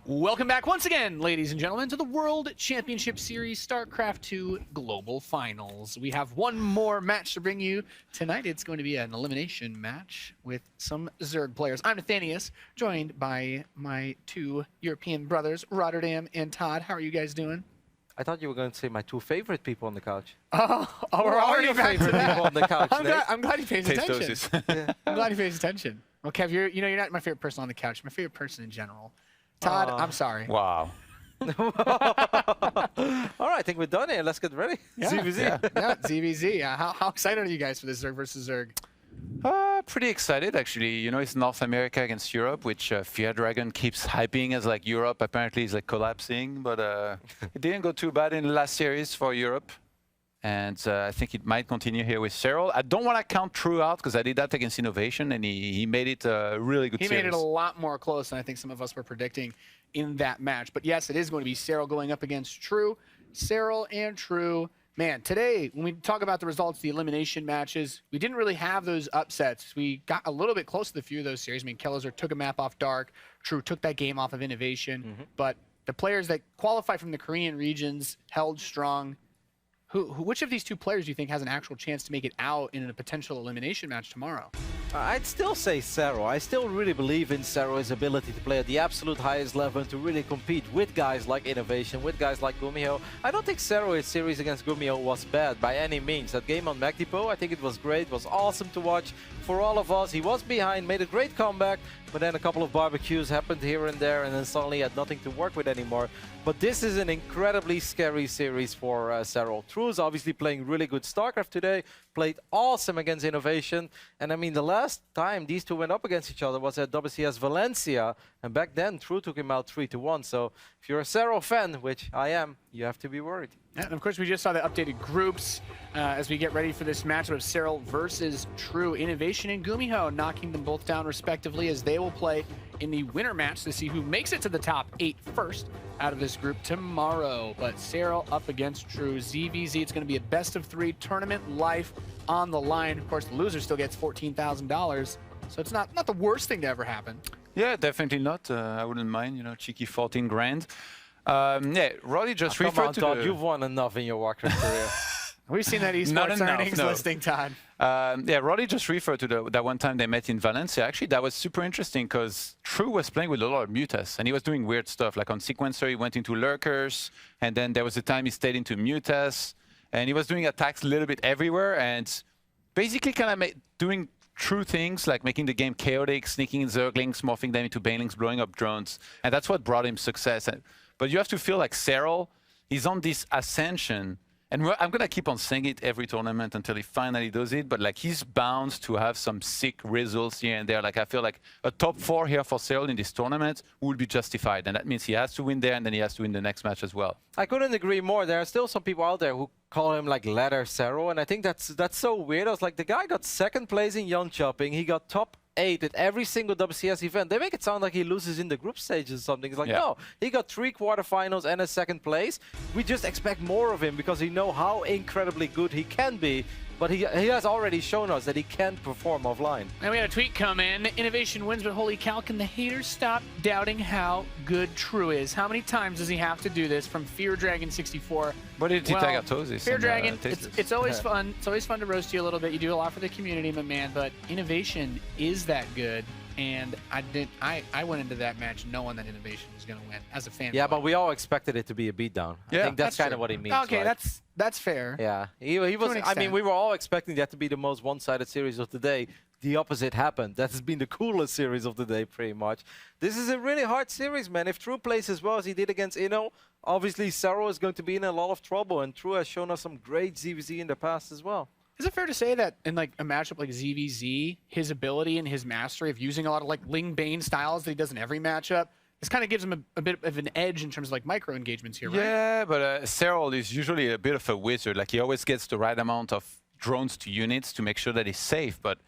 Welcome back once again, ladies and gentlemen, to the World Championship Series StarCraft 2 Global Finals. We have one more match to bring you tonight. It's going to be an elimination match with some Zerg players. I'm Nathanius, joined by my two European brothers, Rotterdam and Todd. How are you guys doing? I thought you were going to say my two favorite people on the couch. Oh, we're already back to favorite that. people on the couch. I'm glad he pays attention. Yeah. I'm glad he pays attention. Well, Kev, you're not my favorite person on the couch. My favorite person in general. Todd, I'm sorry. Wow. All right, I think we're done here. Let's get ready. Yeah, ZVZ. yeah, ZVZ. How excited are you guys for this Zerg versus Zerg? Pretty excited, actually. You know, it's North America against Europe, which Fear Dragon keeps hyping as like Europe apparently is like collapsing, but it didn't go too bad in the last series for Europe. And I think it might continue here with Serral. I don't want to count True out because I did that against Innovation, and he made it a really good series. He made it a lot more close than I think some of us were predicting in that match. But yes, it is going to be Serral going up against True. Serral and True. Man, today, when we talk about the results, the elimination matches, we didn't really have those upsets. We got a little bit close to the few of those series. I mean, Kellezer took a map off Dark. True took that game off of Innovation. But the players that qualified from the Korean regions held strong. Which of these two players do you think has an actual chance to make it out in a potential elimination match tomorrow? I'd still say Serral. I still really believe in Serral's ability to play at the absolute highest level and to really compete with guys like Innovation, with guys like Gumiho. I don't think Serral's series against Gumiho was bad by any means. That game on Mag Depot, I think it was great. It was awesome to watch for all of us. He was behind, made a great comeback, but then a couple of barbecues happened here and there, and then suddenly had nothing to work with anymore. But this is an incredibly scary series for Serral. True is obviously playing really good StarCraft today, played awesome against Innovation, and I mean the last time these two went up against each other was at WCS Valencia, and back then True took him out 3-1. So if you're a Serral fan, which I am, you have to be worried. Yeah, and of course, we just saw the updated groups as we get ready for this matchup of Serral versus True. Innovation and Gumiho knocking them both down respectively as they will play in the winner match to see who makes it to the top 8 first out of this group tomorrow. But Serral up against True. ZVZ, it's going to be a best-of-3 tournament life on the line. Of course, the loser still gets $14,000, so it's not the worst thing to ever happen. Yeah, definitely not. I wouldn't mind, you know, cheeky 14 grand. Yeah, Roddy just referred to Todd, the... you've won enough in your Warcraft career. We've seen that esports earnings listing, Todd. Yeah, Roddy just referred to that one time they met in Valencia. Actually, that was super interesting because True was playing with a lot of Mutas, and he was doing weird stuff. Like on Sequencer, he went into Lurkers, and then there was a time he stayed into Mutas, and he was doing attacks a little bit everywhere, and basically kind of doing True things, like making the game chaotic, sneaking in Zerglings, morphing them into Banelings, blowing up drones, and that's what brought him success. But you have to feel like Serral is on this ascension. And I'm going to keep on saying it every tournament until he finally does it, but like he's bound to have some sick results here and there. Like I feel like a top 4 here for Serral in this tournament will be justified. And that means he has to win there and then he has to win the next match as well. I couldn't agree more. There are still some people out there who call him like Ladder Serral, and I think that's so weird. I was like, the guy got 2nd place in Yon Chopping. He got top 8 at every single WCS event. They make it sound like he loses in the group stages or something. It's like, no, he got 3 quarterfinals and a 2nd place. We just expect more of him because we know how incredibly good he can be. But he has already shown us that he can perform offline. And we had a tweet come in. Innovation wins, but holy cow, can the haters stop doubting how good True is? How many times does he have to do this from Fear Dragon 64? But it's Fear Dragon, it's always fun. It's always fun to roast you a little bit. You do a lot for the community, my man, but Innovation is that good. And I went into that match knowing that Innovation was going to win as a fan. Yeah, but we all expected it to be a beatdown. Yeah, I think that's kind of what he means. Okay, right? that's fair. Yeah, he was. I mean, we were all expecting that to be the most one-sided series of the day. The opposite happened. That has been the coolest series of the day, pretty much. This is a really hard series, man. If True plays as well as he did against Inno, obviously Serral is going to be in a lot of trouble, and True has shown us some great ZVZ in the past as well. Is it fair to say that in like a matchup like ZVZ, his ability and his mastery of using a lot of like Ling Bane styles that he does in every matchup, this kind of gives him a bit of an edge in terms of like micro engagements here, right? Yeah, but Serral is usually a bit of a wizard. Like he always gets the right amount of drones to units to make sure that he's safe. But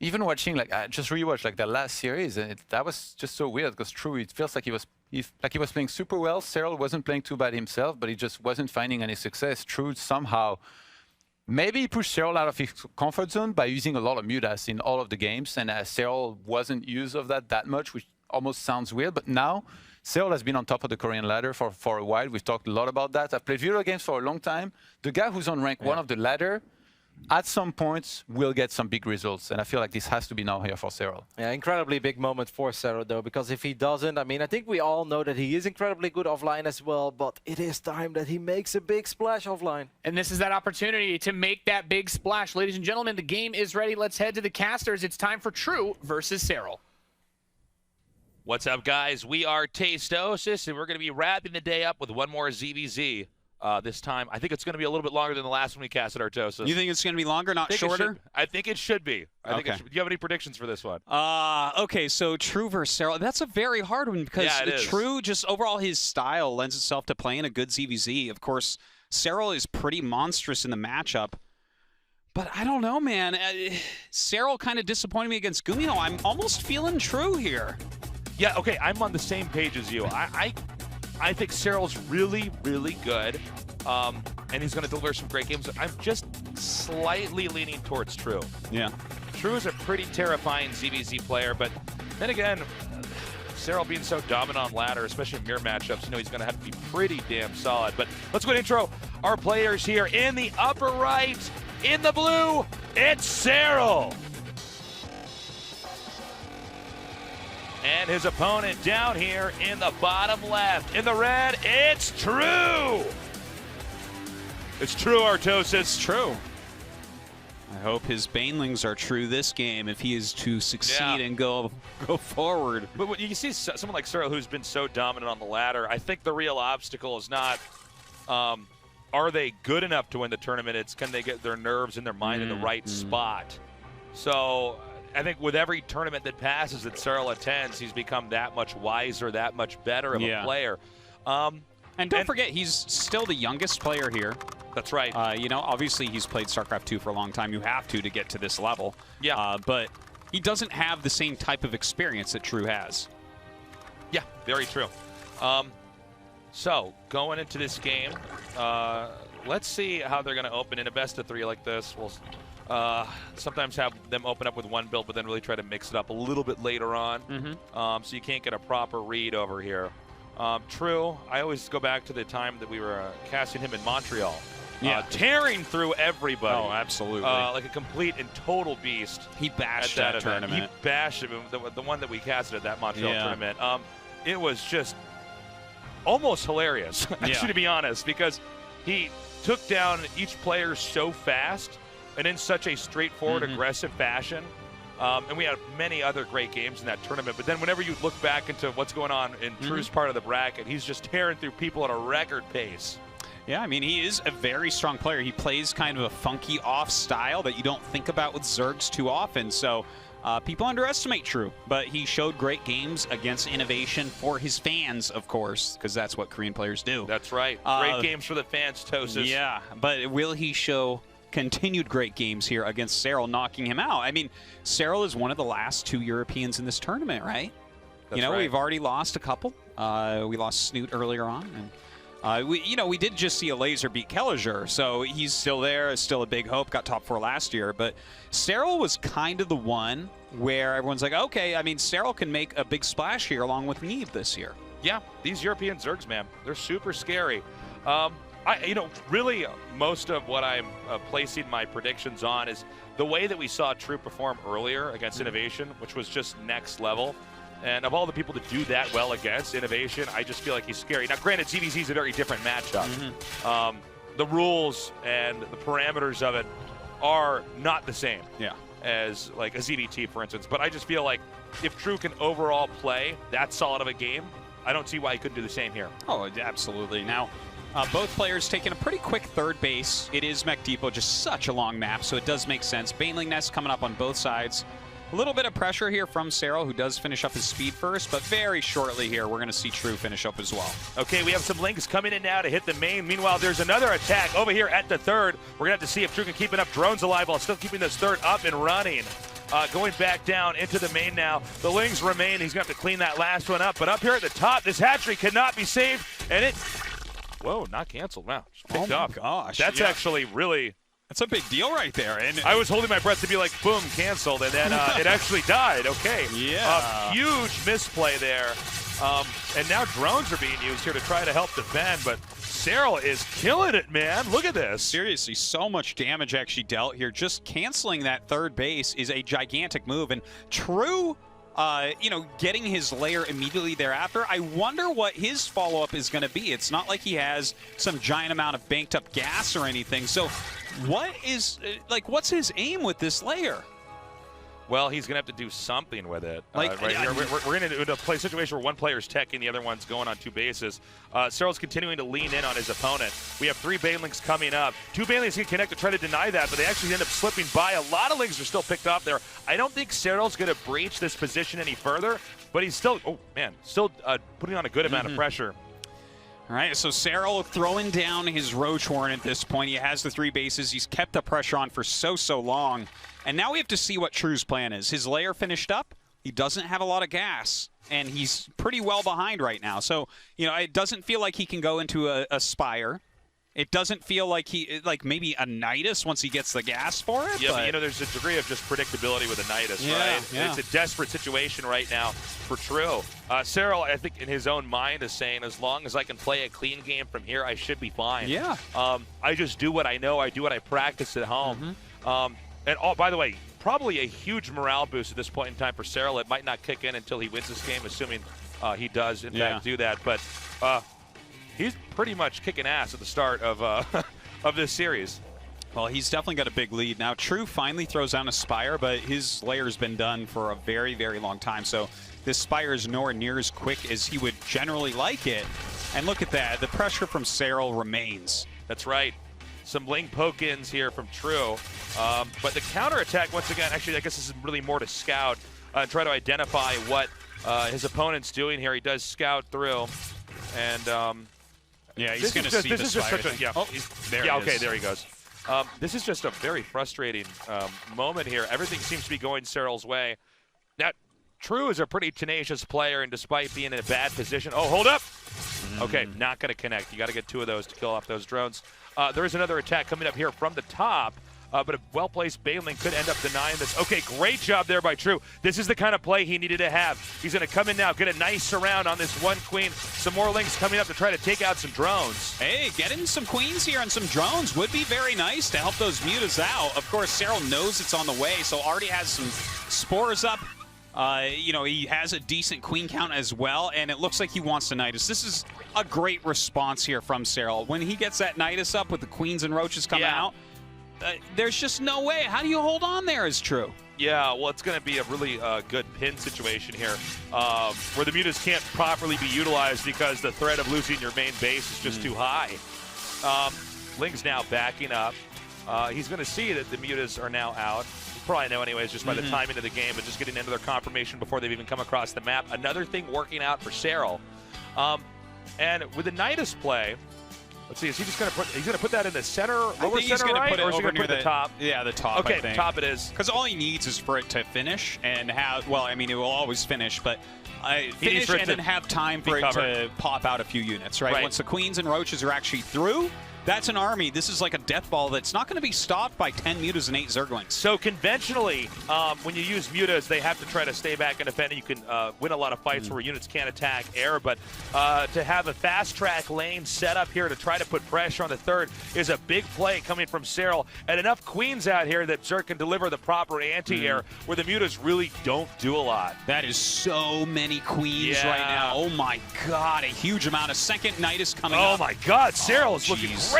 even watching, like I just rewatched like the last series, and that was just so weird because True, it feels like he was playing super well. Serral wasn't playing too bad himself, but he just wasn't finding any success. True somehow. Maybe he pushed Serral out of his comfort zone by using a lot of Mutas in all of the games, and Serral wasn't used of that much, which almost sounds weird, but now Serral has been on top of the Korean ladder for a while. We've talked a lot about that. I've played video games for a long time. The guy who's on rank 1 of the ladder, at some points, will get some big results. And I feel like this has to be now here for Serral. Yeah, incredibly big moment for Serral, though, because if he doesn't, I mean, I think we all know that he is incredibly good offline as well, but it is time that he makes a big splash offline. And this is that opportunity to make that big splash. Ladies and gentlemen, the game is ready. Let's head to the casters. It's time for True versus Serral. What's up, guys? We are Tasteosis, and we're going to be wrapping the day up with one more ZVZ. This time, I think it's going to be a little bit longer than the last one we casted Artosis. You think it's going to be longer, not shorter? I think it should be. Do you have any predictions for this one? Okay, so True versus Serral. That's a very hard one because True, just overall his style lends itself to playing a good ZVZ. Of course, Serral is pretty monstrous in the matchup. But I don't know, man. Serral kind of disappointed me against Gumio. I'm almost feeling True here. Yeah, okay, I'm on the same page as you. I think Serral's really, really good, and he's going to deliver some great games. I'm just slightly leaning towards True. Yeah. True is a pretty terrifying ZVZ player, but then again, Serral being so dominant on ladder, especially in mirror matchups, you know he's going to have to be pretty damn solid. But let's go to intro our players here. In the upper right, in the blue, it's Serral. And his opponent down here in the bottom left. In the red, it's True. It's True, Artosis. It's True. I hope his Banelings are true this game if he is to succeed and go forward. But when you see someone like Serral who's been so dominant on the ladder, I think the real obstacle is not are they good enough to win the tournament? It's can they get their nerves and their mind in the right spot. So I think with every tournament that passes that Serral attends, he's become that much wiser, that much better of a player. And don't forget, he's still the youngest player here. That's right. You know, obviously he's played StarCraft 2 for a long time. You have to get to this level. Yeah. But he doesn't have the same type of experience that True has. Yeah, very true. So going into this game, let's see how they're going to open in a best of 3 like this. We'll sometimes have them open up with one build, but then really try to mix it up a little bit later on. So you can't get a proper read over here. True, I always go back to the time that we were casting him in Montreal. Tearing through everybody. Oh, absolutely. Like a complete and total beast. He bashed that tournament. He bashed him, the one that we casted at that Montreal tournament. It was just almost hilarious, actually, to be honest, because he took down each player so fast and in such a straightforward, aggressive fashion. And we had many other great games in that tournament. But then whenever you look back into what's going on in True's part of the bracket, he's just tearing through people at a record pace. Yeah, I mean, he is a very strong player. He plays kind of a funky off style that you don't think about with Zergs too often. So people underestimate True, but he showed great games against Innovation for his fans, of course, because that's what Korean players do. That's right. Great games for the fans, Tosis. Yeah, but will he show continued great games here against Serral, knocking him out? I mean, Serral is one of the last 2 Europeans in this tournament, right? That's right. We've already lost a couple. We lost Snoot earlier on, and we did just see a laser beat Kelliger, so he's still there. It's still a big hope. Got top 4 last year, but Serral was kind of the one where everyone's like, okay, I mean, Serral can make a big splash here along with Neve this year. Yeah, these European Zergs, man, they're super scary. Really, most of what I'm placing my predictions on is the way that we saw True perform earlier against Innovation, which was just next level. And of all the people to do that well against Innovation, I just feel like he's scary. Now, granted, ZVZ is a very different matchup. The rules and the parameters of it are not the same as like a ZVT, for instance. But I just feel like if True can overall play that solid of a game, I don't see why he couldn't do the same here. Oh, absolutely. Now, both players taking a pretty quick third base. It is Mech Depot, just such a long map, so it does make sense. Baneling Nest coming up on both sides. A little bit of pressure here from Serral, who does finish up his speed first, but very shortly here, we're going to see True finish up as well. Okay, we have some links coming in now to hit the main. Meanwhile, there's another attack over here at the third. We're going to have to see if True can keep enough drones alive while still keeping this third up and running. Going back down into the main now. The Lings remain. He's going to have to clean that last one up. But up here at the top, this hatchery cannot be saved, and it... Whoa, not canceled. Wow, just picked up. Gosh. That's actually really That's a big deal right there. And I was holding my breath to be like, boom, canceled, and then it actually died. Okay. Yeah. Huge misplay there. And now drones are being used here to try to help defend, but Serral is killing it, man. Look at this. Seriously, so much damage actually dealt here. Just canceling that third base is a gigantic move. And True, getting his lair immediately thereafter, I wonder what his follow-up is going to be. It's not like he has some giant amount of banked up gas or anything. So what's his aim with this lair? Well, he's going to have to do something with it. Like, right here. We're going to play a situation where one player's teching, the other one's going on 2 bases. Serral's continuing to lean in on his opponent. We have 3 Banelings coming up. 2 Banelings can connect to try to deny that, but they actually end up slipping by. A lot of Lings are still picked off there. I don't think Serral's going to breach this position any further, but he's still, putting on a good amount of pressure. All right, so Serral throwing down his Roach Horn at this point. He has the 3 bases. He's kept the pressure on for so long. And now we have to see what True's plan is. His lair finished up. He doesn't have a lot of gas, and he's pretty well behind right now. So, it doesn't feel like he can go into a Spire. It doesn't feel like maybe a Nidus once he gets the gas for it. Yeah, but there's a degree of just predictability with a Nidus, right? Yeah. It's a desperate situation right now for True. Serral, I think, in his own mind is saying, as long as I can play a clean game from here, I should be fine. Yeah. I just do what I know. I do what I practice at home. By the way, probably a huge morale boost at this point in time for Serral. It might not kick in until he wins this game, assuming he does, in fact, do that. But he's pretty much kicking ass at the start of of this series. Well, he's definitely got a big lead. Now, True finally throws down a Spire, but his layer's been done for a very, very long time. So this Spire is nowhere near as quick as he would generally like it. And look at that. The pressure from Serral remains. That's right. Some Ling poke-ins here from True. But the counterattack, once again, actually, I guess this is really more to scout and try to identify what his opponent's doing here. He does scout through. And yeah, he's going to see the Spire. There he goes. This is just a very frustrating moment here. Everything seems to be going Serral's way. Now, True is a pretty tenacious player, and despite being in a bad position... Oh, hold up! Okay, not going to connect. You got to get 2 of those to kill off those drones. There is another attack coming up here from the top, but a well-placed Baneling could end up denying this. Okay, great job there by True. This is the kind of play he needed to have. He's going to come in now, get a nice surround on this 1 queen. Some more Lings coming up to try to take out some drones. Hey, getting some queens here and some drones would be very nice to help those mutas out. Of course, Serral knows it's on the way, so already has some spores up. He has a decent queen count as well, and it looks like he wants to Nidus. This is a great response here from Serral. When he gets that Nidus up with the queens and roaches coming out, there's just no way. How do you hold on there as True? Yeah, well, it's going to be a really good pin situation here where the mutas can't properly be utilized because the threat of losing your main base is just too high. Ling's now backing up. He's going to see that the mutas are now out. Probably know anyways just by the timing of the game, but just getting into their confirmation before they've even come across the map. Another thing working out for Serral. And with the Nidus play, let's see, is he just going to put that in the center, lower center right, or is he going to put it at the top? Yeah, the top, okay, I think. Top it is. Because all he needs is for it to finish and have, well, I mean, it will always finish, but finish and then have time for it to pop out a few units, right? Once the queens and roaches are actually through, that's an army. This is like a death ball that's not going to be stopped by 10 mutas and 8 zerglings. So conventionally, when you use mutas, they have to try to stay back and defend. You can win a lot of fights where units can't attack air, but to have a fast-track lane set up here to try to put pressure on the third is a big play coming from Serral. And enough queens out here that Zerg can deliver the proper anti-air where the mutas really don't do a lot. That is so many queens right now. Oh my god, a huge amount. A second Nidus coming up. Oh my god, Serral is looking great.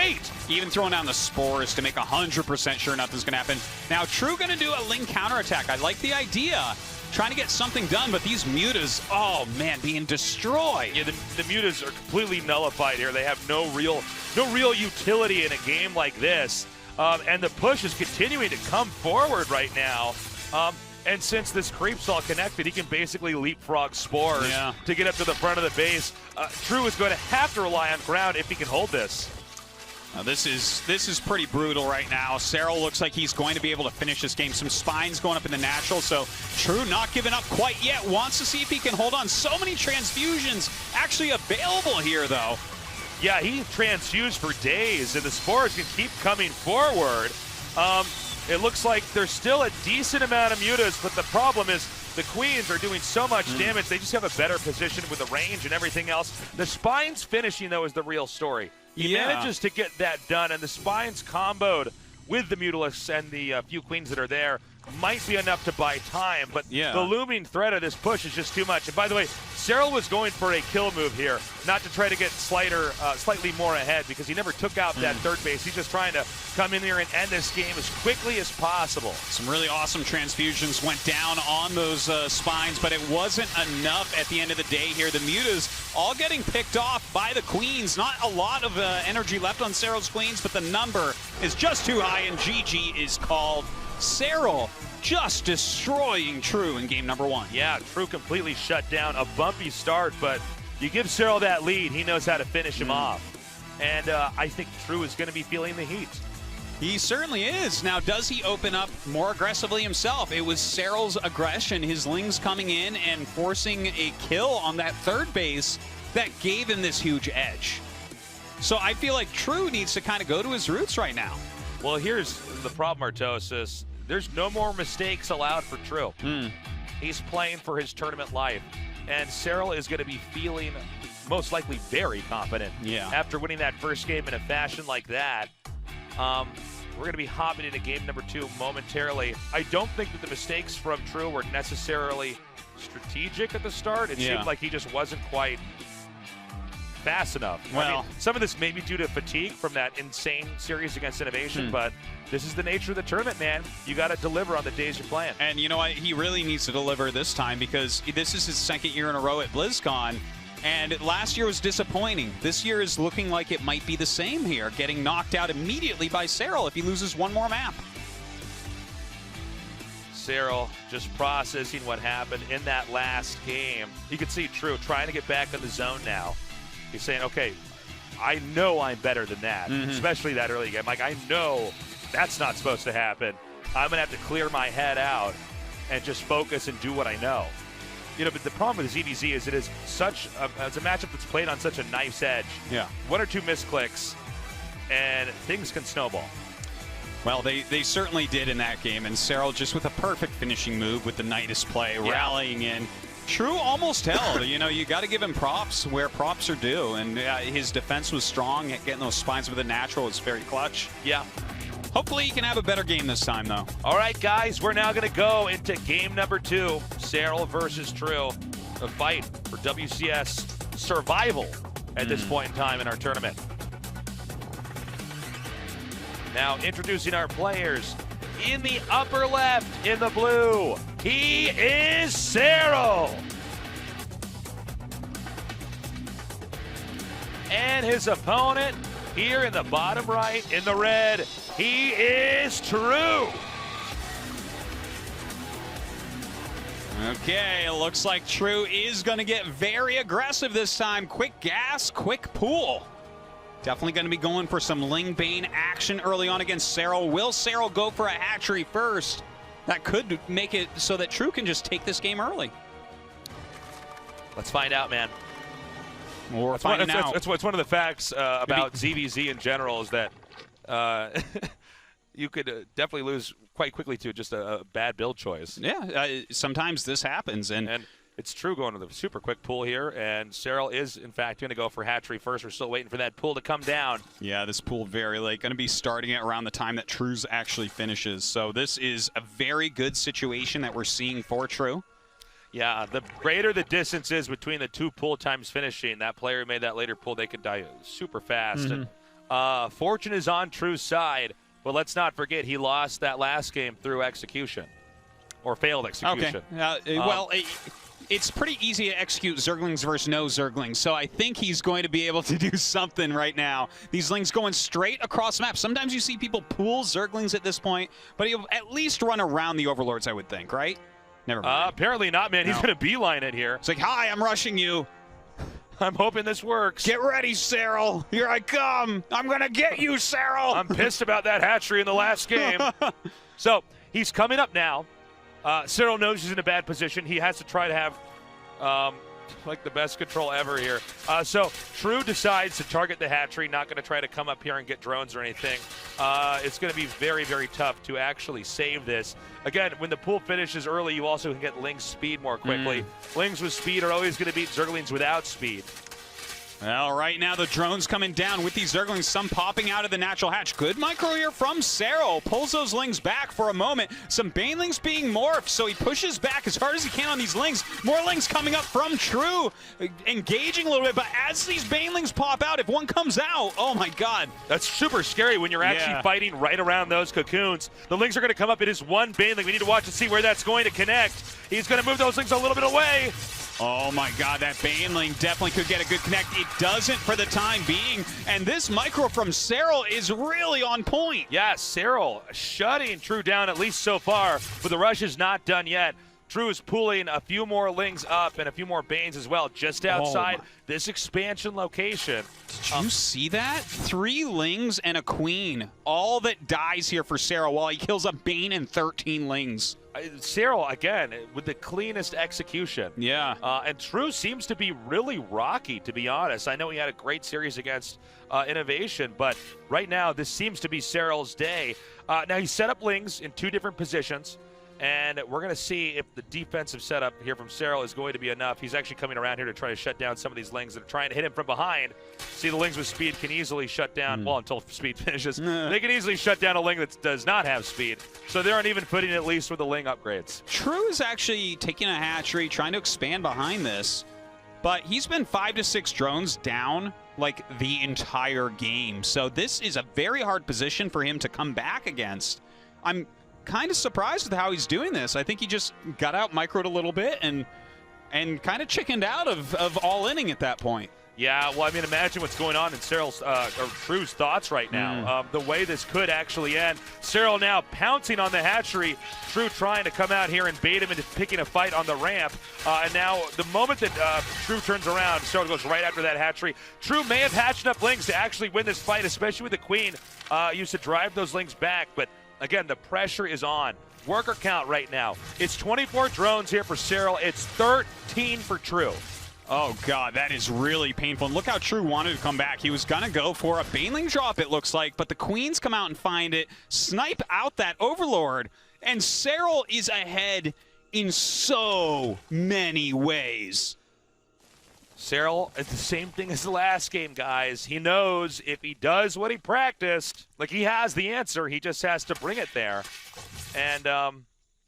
Even throwing down the spores to make 100% sure nothing's going to happen. Now, True going to do a Ling counterattack. I like the idea. Trying to get something done, but these mutas, oh man, being destroyed. Yeah, the mutas are completely nullified here. They have no real utility in a game like this. And the push is continuing to come forward right now. And since this creep's all connected, he can basically leapfrog spores to get up to the front of the base. True is going to have to rely on ground if he can hold this. Now this is pretty brutal right now. Serral looks like he's going to be able to finish this game. Some spines going up in the natural, so True not giving up quite yet. Wants to see if he can hold on. So many transfusions actually available here, though. Yeah, he transfused for days, and the spores can keep coming forward. It looks like there's still a decent amount of mutas, but the problem is the Queens are doing so much damage. They just have a better position with the range and everything else. The Spine's finishing, though, is the real story. He manages to get that done, and the Spine's comboed with the Mutalisks and the few Queens that are there might be enough to buy time, but the looming threat of this push is just too much. And by the way, Serral was going for a kill move here, not to try to get slightly more ahead, because he never took out that third base. He's just trying to come in here and end this game as quickly as possible. Some really awesome transfusions went down on those Spines, but it wasn't enough at the end of the day here. The Mutas all getting picked off by the Queens. Not a lot of energy left on Serral's Queens, but the number is just too high, and GG is called. Serral just destroying True in game number 1. Yeah, True completely shut down. A bumpy start, but you give Serral that lead, he knows how to finish him off. And I think True is going to be feeling the heat. He certainly is. Now, does he open up more aggressively himself? It was Serral's aggression, his Lings coming in and forcing a kill on that third base that gave him this huge edge. So I feel like True needs to kind of go to his roots right now. Well, here's the problem, Artosis. There's no more mistakes allowed for True. He's playing for his tournament life. And Serral is going to be feeling most likely very confident after winning that first game in a fashion like that. We're going to be hopping into game number 2 momentarily. I don't think that the mistakes from True were necessarily strategic at the start. It seemed like he just wasn't quite fast enough. Well, I mean, some of this may be due to fatigue from that insane series against Innovation, but this is the nature of the tournament, man. You got to deliver on the days you're playing. And you know what? He really needs to deliver this time, because this is his second year in a row at BlizzCon, and last year was disappointing. This year is looking like it might be the same here, getting knocked out immediately by Serral if he loses one more map. Serral just processing what happened in that last game. You can see True trying to get back in the zone now. He's saying, okay, I know I'm better than that, especially that early game. Like, I know that's not supposed to happen. I'm going to have to clear my head out and just focus and do what I know. You know, but the problem with ZVZ is it's a matchup that's played on such a knife's edge. Yeah. 1 or 2 misclicks, and things can snowball. Well, they certainly did in that game, and Serral just with a perfect finishing move with the Nidus play, rallying in. True almost held. You know, you got to give him props where props are due, and his defense was strong. Getting those Spines with a natural was very clutch. Yeah. Hopefully he can have a better game this time, though. All right, guys, we're now going to go into game number 2, Serral versus True, a fight for WCS survival at this point in time in our tournament. Now introducing our players. In the upper left, in the blue, he is Serral. And his opponent here in the bottom right, in the red, he is True. Okay, looks like True is going to get very aggressive this time. Quick gas, quick pool. Definitely going to be going for some Ling Bane action early on against Serral. Will Serral go for a hatchery first? That could make it so that True can just take this game early. Let's find out, man. We're finding out. It's one of the facts about ZVZ in general is that you could definitely lose quite quickly to just a bad build choice. Yeah, sometimes this happens. And it's True going to the super quick pool here, and Serral is, in fact, going to go for hatchery first. We're still waiting for that pool to come down. Yeah, this pool very late. Going to be starting it around the time that True's actually finishes. So this is a very good situation that we're seeing for True. Yeah, the greater the distance is between the 2 pool times finishing, that player who made that later pool, they could die super fast. And, fortune is on True's side, but let's not forget he lost that last game through execution, or failed execution. Okay. It's pretty easy to execute Zerglings versus no Zerglings, so I think he's going to be able to do something right now. These Lings going straight across the map. Sometimes you see people pool Zerglings at this point, but he'll at least run around the Overlords, I would think, right? Never mind. Apparently not, man. No. He's going to beeline it here. It's like, hi, I'm rushing you. I'm hoping this works. Get ready, Serral. Here I come. I'm going to get you, Serral. I'm pissed about that hatchery in the last game. So he's coming up now. Serral knows he's in a bad position. He has to try to have like the best control ever here. So True decides to target the hatchery, not going to try to come up here and get drones or anything. it's going to be very, very tough to actually save this. Again, when the pool finishes early, you also can get Ling's speed more quickly. Lings with speed are always going to beat Zerglings without speed. Well, right now the drones coming down with these Zerglings, some popping out of the natural hatch. Good micro here from Serral. Pulls those Lings back for a moment. Some Banelings being morphed, so he pushes back as hard as he can on these Lings. More Lings coming up from True, engaging a little bit, but as these Banelings pop out, if one comes out, oh my god. That's super scary when you're actually fighting right around those cocoons. The Lings are going to come up. It is one Baneling. We need to watch and see where that's going to connect. He's going to move those Lings a little bit away. Oh my god, that Baneling definitely could get a good connect. It doesn't for the time being, and this micro from Serral is really on point. Yeah, Serral shutting True down at least so far, but the rush is not done yet. True is pulling a few more Lings up and a few more Banes as well, just outside this expansion location. Did you see that? 3 Lings and a Queen. All that dies here for Serral while he kills a Bane and 13 Lings. Serral, again, with the cleanest execution. Yeah. And True seems to be really rocky, to be honest. I know he had a great series against Innovation, but right now this seems to be Serral's day. Now he set up Lings in 2 different positions, and we're going to see if the defensive setup here from Serral is going to be enough. He's actually coming around here to try to shut down some of these Lings that are trying to hit him from behind. See, the Lings with speed can easily shut down, well, until speed finishes. They can easily shut down a Ling that does not have speed. So they're on even footing at least with the Ling upgrades. True is actually taking a hatchery, trying to expand behind this, but he's been 5 to 6 drones down like the entire game. So this is a very hard position for him to come back against. I'm kind of surprised with how he's doing this. I think he just got out microed a little bit and kind of chickened out of all-inning at that point. Yeah, well, I mean, imagine what's going on in Serral's, or True's thoughts right now. The way this could actually end. Serral now pouncing on the hatchery. True trying to come out here and bait him into picking a fight on the ramp. And now the moment that True turns around, Serral goes right after that hatchery. True may have hatched enough Lings to actually win this fight, especially with the Queen. Used to drive those Lings back, but again, the pressure is on. Worker count right now. It's 24 drones here for Serral. It's 13 for True. Oh, God, that is really painful. And look how True wanted to come back. He was going to go for a Baneling drop, it looks like, but the Queens come out and find it, snipe out that Overlord, and Serral is ahead in so many ways. Serral, it's the same thing as the last game, guys. He knows if he does what he practiced, like he has the answer, he just has to bring it there. And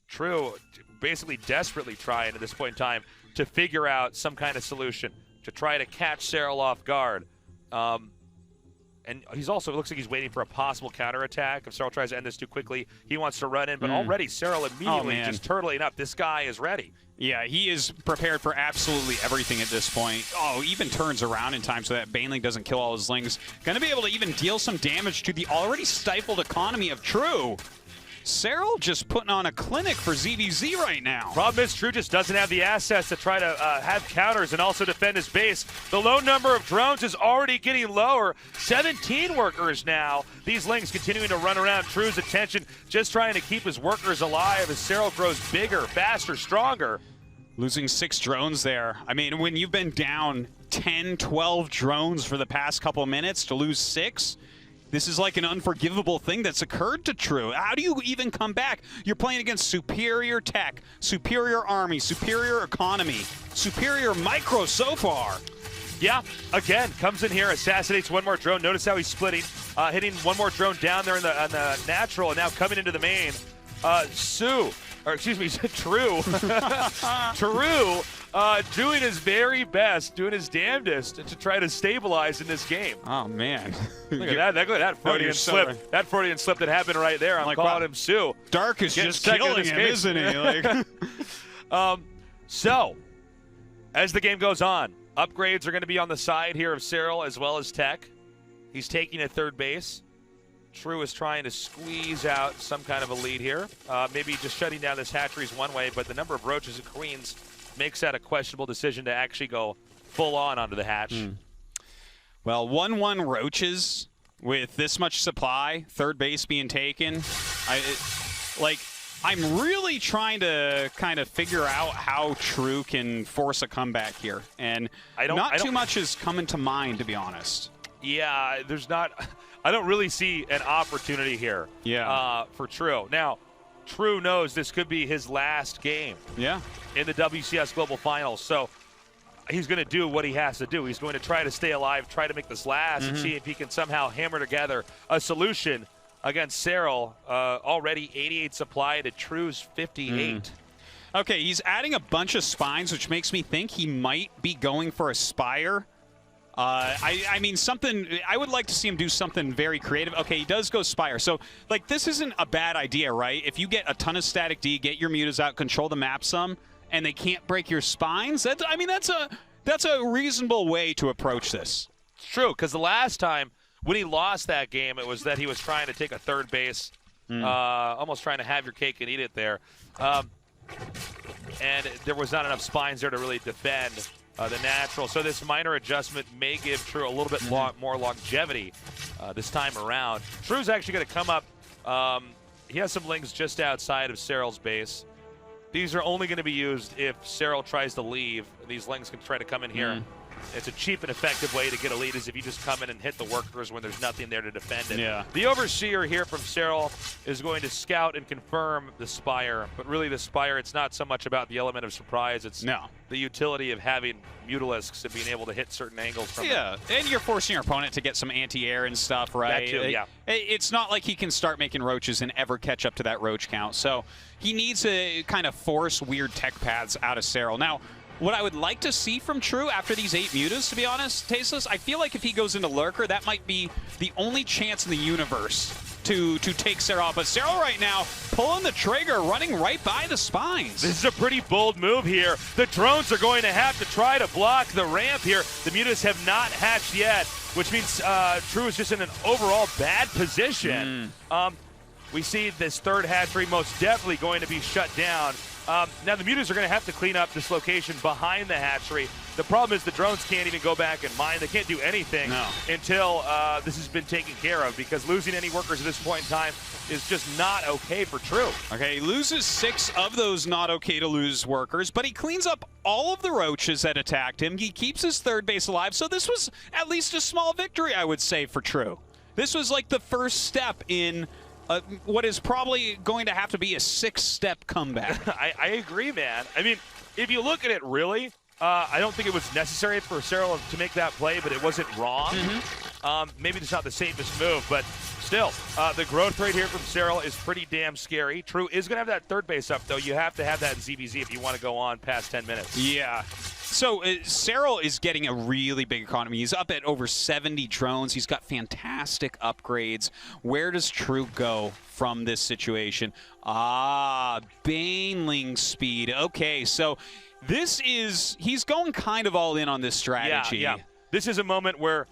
True basically desperately trying at this point in time to figure out some kind of solution to try to catch Serral off guard. And he's also, it looks like he's waiting for a possible counterattack. If Serral tries to end this too quickly, he wants to run in. But already Serral immediately just turtling up. This guy is ready. Yeah, he is prepared for absolutely everything at this point. Oh, even turns around in time so that Baneling doesn't kill all his Lings. Going to be able to even deal some damage to the already stifled economy of True. Serral just putting on a clinic for ZVZ right now. Problem is, True just doesn't have the assets to try to have counters and also defend his base. The low number of drones is already getting lower. 17 workers now. These Lings continuing to run around True's attention, just trying to keep his workers alive as Serral grows bigger, faster, stronger. Losing 6 drones there. I mean, when you've been down 10, 12 drones for the past couple of minutes, to lose 6, this is like an unforgivable thing that's occurred to True. How do you even come back? You're playing against superior tech, superior army, superior economy, superior micro so far. Yeah, again, comes in here, assassinates one more drone. Notice how he's splitting, hitting one more drone down there on the natural, and now coming into the main. True. True doing his very best, doing his damnedest to try to stabilize in this game. Oh, man. Look at that Freudian slip. That Freudian slip that happened right there. I'm calling him Sue. Dark is just killing him, isn't he? Like. So, as the game goes on, upgrades are going to be on the side here of Serral as well as Tech. He's taking a third base. True is trying to squeeze out some kind of a lead here. Maybe just shutting down this hatchery is one way, but the number of roaches and queens makes that a questionable decision to actually go full on onto the hatch. Well, 1-1 roaches with this much supply, third base being taken. I'm really trying to kind of figure out how True can force a comeback here, and not too much is coming to mind, to be honest. Yeah, there's not. I don't really see an opportunity here for True. Now, True knows this could be his last game in the WCS Global Finals, so he's going to do what he has to do. He's going to try to stay alive, try to make this last, and see if he can somehow hammer together a solution against Serral. Already 88 supply to True's 58. Okay, he's adding a bunch of spines, which makes me think he might be going for a Spire. I mean, I would like to see him do something very creative. Okay, he does go Spire. So, like, this isn't a bad idea, right? If you get a ton of static D, get your mutas out, control the map some, and they can't break your spines, that's a reasonable way to approach this. It's true, because the last time when he lost that game, it was that he was trying to take a third base, almost trying to have your cake and eat it there. And there was not enough spines there to really defend the natural. So this minor adjustment may give True a little bit more longevity this time around. True's actually going to come up. He has some links just outside of Serral's base. These are only going to be used if Serral tries to leave. These links can try to come in here. It's a cheap and effective way to get a lead is if you just come in and hit the workers when there's nothing there to defend it. Yeah. The Overseer here from Serral is going to scout and confirm the Spire. But really the Spire, it's not so much about the element of surprise. It's the utility of having Mutalisks and being able to hit certain angles from it. And you're forcing your opponent to get some anti-air and stuff, right? That too, It's not like he can start making roaches and ever catch up to that roach count. So he needs to kind of force weird tech paths out of Serral. Now, what I would like to see from True after these 8 mutas, to be honest, Tasteless, I feel like if he goes into Lurker, that might be the only chance in the universe to take Serral. But Serral right now pulling the trigger, running right by the spines. This is a pretty bold move here. The drones are going to have to try to block the ramp here. The mutas have not hatched yet, which means True is just in an overall bad position. We see this third hatchery most definitely going to be shut down. Now the mutas are going to have to clean up this location behind the hatchery. The problem is the drones can't even go back and mine. They can't do anything until this has been taken care of, because losing any workers at this point in time is just not okay for True. Okay, he loses 6 of those not okay to lose workers, but he cleans up all of the roaches that attacked him. He keeps his third base alive, so this was at least a small victory, I would say, for True. This was like the first step in what is probably going to have to be a 6-step comeback. I agree, man. I mean, if you look at it really, I don't think it was necessary for Serral to make that play, but it wasn't wrong. Maybe it's not the safest move, but still, the growth rate here from Serral is pretty damn scary. True is going to have that third base up, though. You have to have that in ZVZ if you want to go on past 10 minutes. Yeah. So Serral is getting a really big economy. He's up at over 70 drones. He's got fantastic upgrades. Where does True go from this situation? Baneling speed. Okay, so he's going kind of all in on this strategy. Yeah. This is a moment where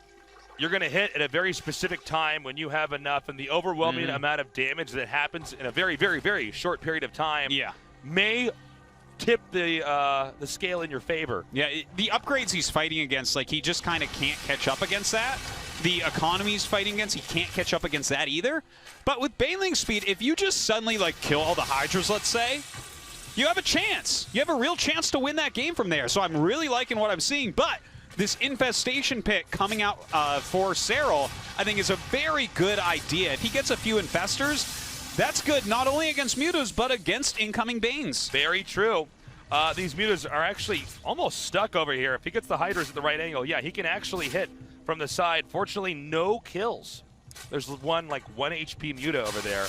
you're going to hit at a very specific time when you have enough, and the overwhelming amount of damage that happens in a very, very, very short period of time may tip the scale in your favor. Yeah, the upgrades he's fighting against, like, he just kind of can't catch up against that. The economy he's fighting against, he can't catch up against that either. But with Baneling speed, if you just suddenly, like, kill all the Hydras, let's say, you have a chance. You have a real chance to win that game from there. So I'm really liking what I'm seeing. But this infestation pick coming out for Serral, I think, is a very good idea. If he gets a few infestors, that's good not only against mutas, but against incoming Banes. Very true. These mutas are actually almost stuck over here. If he gets the Hydras at the right angle, yeah, he can actually hit from the side. Fortunately, no kills. There's one HP muta over there.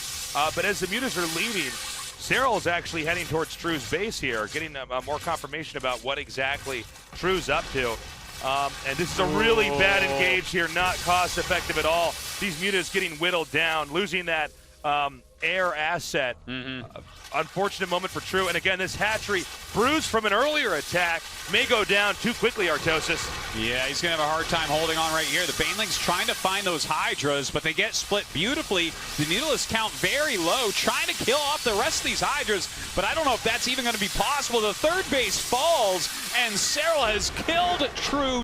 But as the mutas are leaving, Serral is actually heading towards True's base here, getting more confirmation about what exactly True's up to. And this is a really bad engage here, not cost effective at all. These mutas getting whittled down, losing that air asset. Unfortunate moment for True. And again, this hatchery, bruised from an earlier attack, may go down too quickly, Artosis. Yeah, he's going to have a hard time holding on right here. The Baneling's trying to find those Hydras, but they get split beautifully. The Mutalist count very low, trying to kill off the rest of these Hydras, but I don't know if that's even going to be possible. The third base falls, and Serral has killed True.